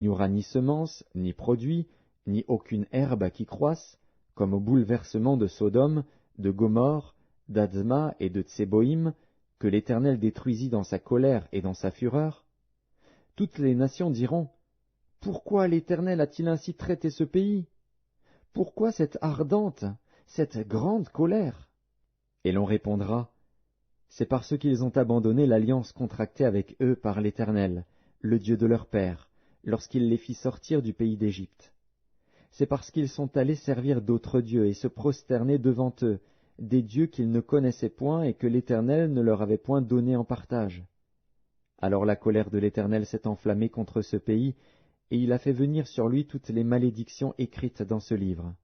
Il n'y aura ni semence, ni produit, ni aucune herbe qui croisse, comme au bouleversement de Sodome, de Gomorrhe, d'Adzma et de Tséboïm, que l'Éternel détruisit dans sa colère et dans sa fureur. Toutes les nations diront, « Pourquoi l'Éternel a-t-il ainsi traité ce pays? Pourquoi cette ardente, cette grande colère ?» Et l'on répondra, « C'est parce qu'ils ont abandonné l'alliance contractée avec eux par l'Éternel, le Dieu de leur père, lorsqu'il les fit sortir du pays d'Égypte. C'est parce qu'ils sont allés servir d'autres dieux et se prosterner devant eux, des dieux qu'ils ne connaissaient point et que l'Éternel ne leur avait point donnés en partage. Alors la colère de l'Éternel s'est enflammée contre ce pays, et il a fait venir sur lui toutes les malédictions écrites dans ce livre.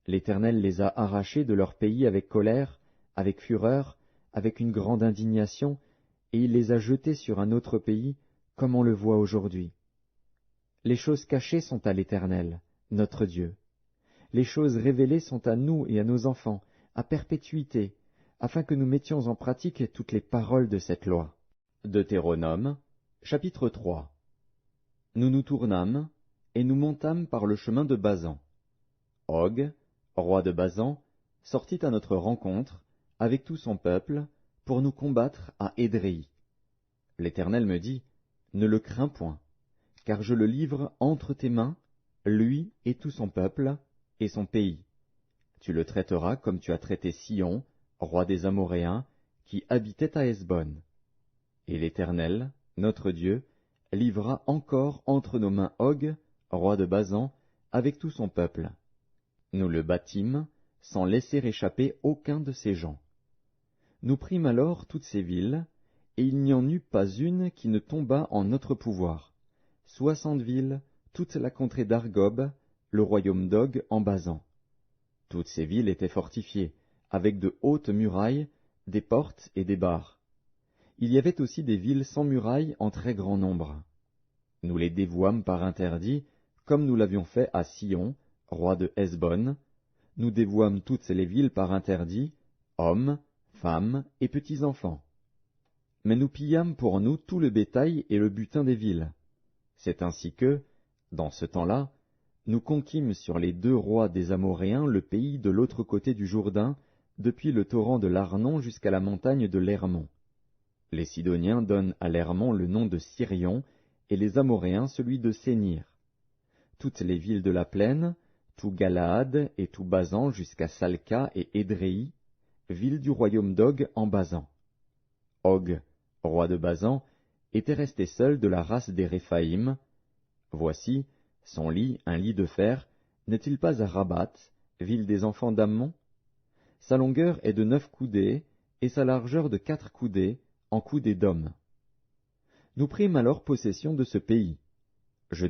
L'Éternel les a arrachés de leur pays avec colère, avec fureur, avec une grande indignation, et il les a jetés sur un autre pays, comme on le voit aujourd'hui. Les choses cachées sont à l'Éternel, notre Dieu. Les choses révélées sont à nous et à nos enfants, à perpétuité, afin que nous mettions en pratique toutes les paroles de cette loi. Deutéronome, chapitre 3. Nous nous tournâmes, et nous montâmes par le chemin de Basan. Og, roi de Basan, sortit à notre rencontre, avec tout son peuple, pour nous combattre à Édréi. L'Éternel me dit, « Ne le crains point, car je le livre entre tes mains, lui et tout son peuple, et son pays. Tu le traiteras comme tu as traité Sihon, roi des Amoréens, qui habitait à Hesbon. Et l'Éternel, notre Dieu, livra encore entre nos mains Og, roi de Basan, avec tout son peuple. Nous le battîmes, sans laisser échapper aucun de ses gens. Nous prîmes alors toutes ces villes, et il n'y en eut pas une qui ne tombât en notre pouvoir. 60 villes, toute la contrée d'Argob, le royaume d'Og en Basan. Toutes ces villes étaient fortifiées, avec de hautes murailles, des portes et des barres. Il y avait aussi des villes sans murailles en très grand nombre. Nous les dévouâmes par interdit, comme nous l'avions fait à Sihon, roi de Hesbon. Nous dévouâmes toutes les villes par interdit, hommes, femmes et petits-enfants. Mais nous pillâmes pour nous tout le bétail et le butin des villes. C'est ainsi que, dans ce temps-là, nous conquîmes sur les 2 rois des Amoréens le pays de l'autre côté du Jourdain, depuis le torrent de l'Arnon jusqu'à la montagne de l'Hermon. Les Sidoniens donnent à l'Hermon le nom de Sirion, et les Amoréens celui de Sénir. Toutes les villes de la plaine, tout Galaad et tout Basan jusqu'à Salca et Édréi, villes du royaume d'Og en Basan. Og, roi de Basan, était resté seul de la race des Réphaïm. Voici, son lit, un lit de fer, n'est-il pas à Rabat, ville des enfants d'Ammon? Sa longueur est de 9 coudées, et sa largeur de 4 coudées, en coudées d'homme. Nous prîmes alors possession de ce pays. Je